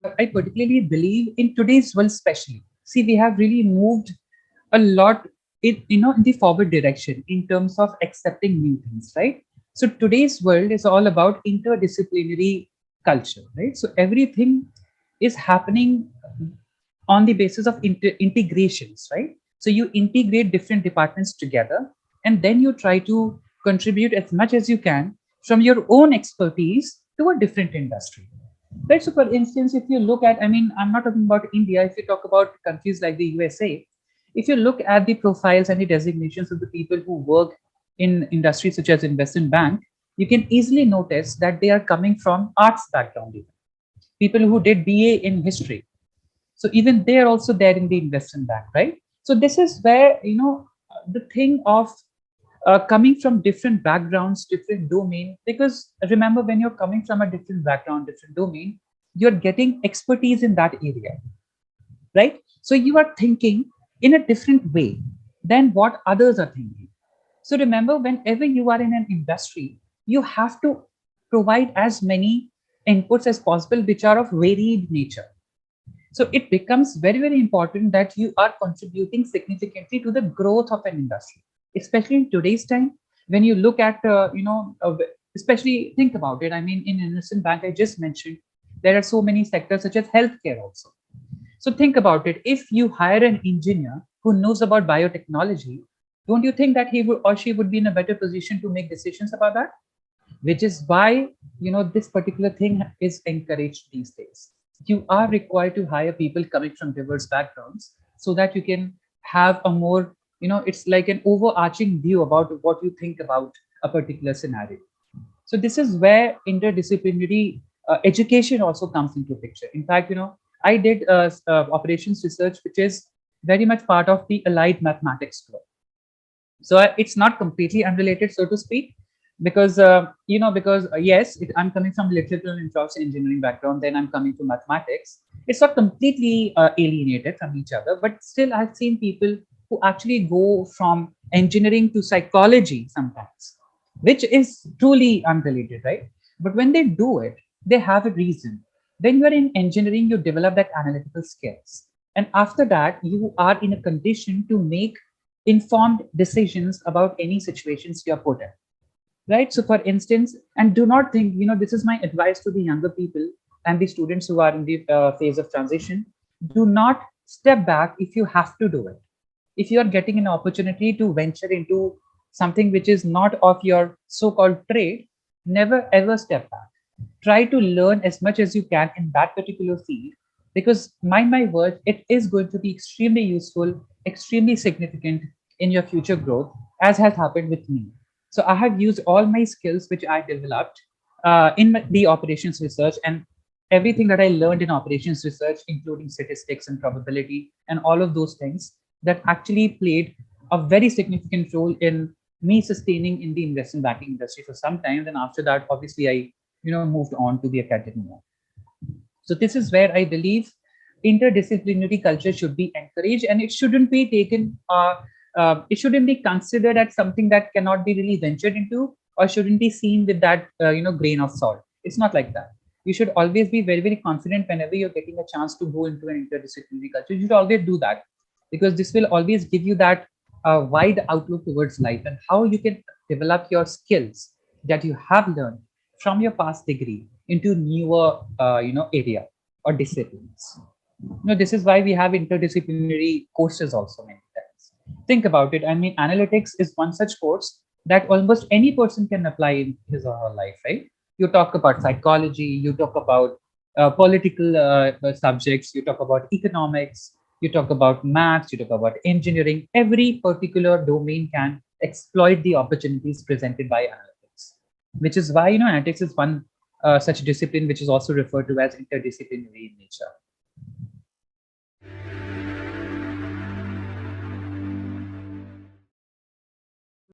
I particularly believe in today's world, especially. See, we have really moved a lot in the forward direction in terms of accepting new things, right? So today's world is all about interdisciplinary culture, right? So everything is happening on the basis of integrations, right? So you integrate different departments together, and then you try to contribute as much as you can from your own expertise to a different industry. Right. So, for instance, if you look at, I mean, I'm not talking about India. If you talk about countries like the USA, if you look at the profiles and the designations of the people who work in industries such as investment bank, you can easily notice that they are coming from arts background. Even people who did BA in history, so even they are also there in the investment bank, right? So this is where the thing of coming from different backgrounds, different domain. Because remember, when you're coming from a different background, different domain, you're getting expertise in that area, right? So you are thinking in a different way than what others are thinking. So remember, whenever you are in an industry, you have to provide as many inputs as possible, which are of varied nature. So it becomes very, very important that you are contributing significantly to the growth of an industry, especially in today's time. When you look at, especially think about it. I mean, in investment bank, I just mentioned there are so many sectors such as healthcare also. So think about it. If you hire an engineer who knows about biotechnology, don't you think that he would or she would be in a better position to make decisions about that? Which is why this particular thing is encouraged these days. You are required to hire people coming from diverse backgrounds so that you can have a more, it's like an overarching view about what you think about a particular scenario. So this is where interdisciplinary education also comes into picture. In fact, I did operations research, which is very much part of the allied mathematics club. So it's not completely unrelated, so to speak, because yes, I'm coming from electrical and information engineering background, then I'm coming to mathematics. It's not completely alienated from each other, but still I've seen people who actually go from engineering to psychology sometimes, which is truly unrelated, right? But when they do it, they have a reason. When you are in engineering, you develop that analytical skills, and after that you are in a condition to make informed decisions about any situations you are put in, right? So for instance, and do not think, this is my advice to the younger people and the students who are in the phase of transition. Do not step back if you have to do it. If you are getting an opportunity to venture into something which is not of your so-called trade, never ever step back. Try to learn as much as you can in that particular field, because mind my word, it is going to be extremely useful, extremely significant in your future growth, as has happened with me. So I have used all my skills which I developed the operations research, and everything that I learned in operations research, including statistics and probability and all of those things, that actually played a very significant role in me sustaining in the investment banking industry for some time. Then after that, obviously, I moved on to the academia. So this is where I believe interdisciplinary culture should be encouraged, and it shouldn't be taken. It shouldn't be considered as something that cannot be really ventured into, or shouldn't be seen with that grain of salt. It's not like that. You should always be very, very confident whenever you're getting a chance to go into an interdisciplinary culture. You should always do that, because this will always give you that wide outlook towards life and how you can develop your skills that you have learned from your past degree into newer area or disciplines. This is why we have interdisciplinary courses also many times. Think about it. I mean, analytics is one such course that almost any person can apply in his or her life, right? You talk about psychology, you talk about political subjects, you talk about economics, you talk about maths, you talk about engineering. Every particular domain can exploit the opportunities presented by analytics, which is why analytics is one such discipline which is also referred to as interdisciplinary in nature.